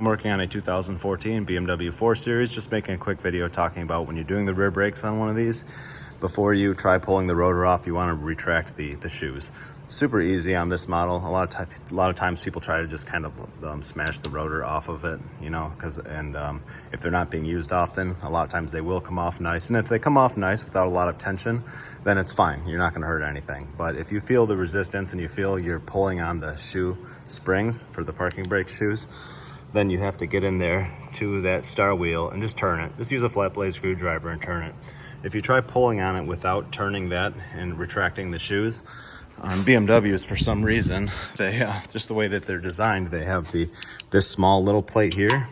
I'm working on a 2014 BMW 4 Series, just making a quick video talking about when you're doing the rear brakes on one of these, before you try pulling the rotor off, you want to retract the shoes. Super easy on this model. A lot of times people try to just kind of smash the rotor off of it, you know, if they're not being used often, a lot of times they will come off nice. And if they come off nice without a lot of tension, then it's fine. You're not going to hurt anything. But if you feel the resistance and you feel you're pulling on the shoe springs for the parking brake shoes, then you have to get in there to that star wheel and just turn it. Just use a flat blade screwdriver and turn it. If you try pulling on it without turning that and retracting the shoes, on BMWs for some reason, they just the way that they're designed, they have this small little plate here.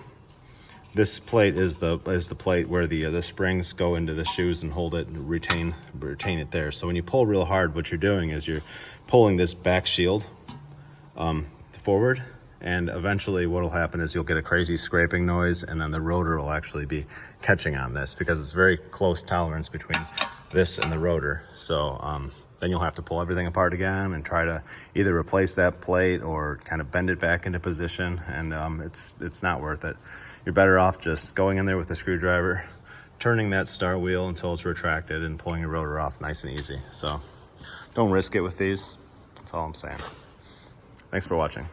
This plate is the plate where the springs go into the shoes and hold it and retain it there. So when you pull real hard, what you're doing is you're pulling this back shield forward. And eventually what will happen is you'll get a crazy scraping noise, and then the rotor will actually be catching on this because it's very close tolerance between this and the rotor. So then you'll have to pull everything apart again and try to either replace that plate or kind of bend it back into position. And it's not worth it. You're better off just going in there with a screwdriver, turning that star wheel until it's retracted and pulling your rotor off nice and easy. So don't risk it with these. That's all I'm saying. Thanks for watching.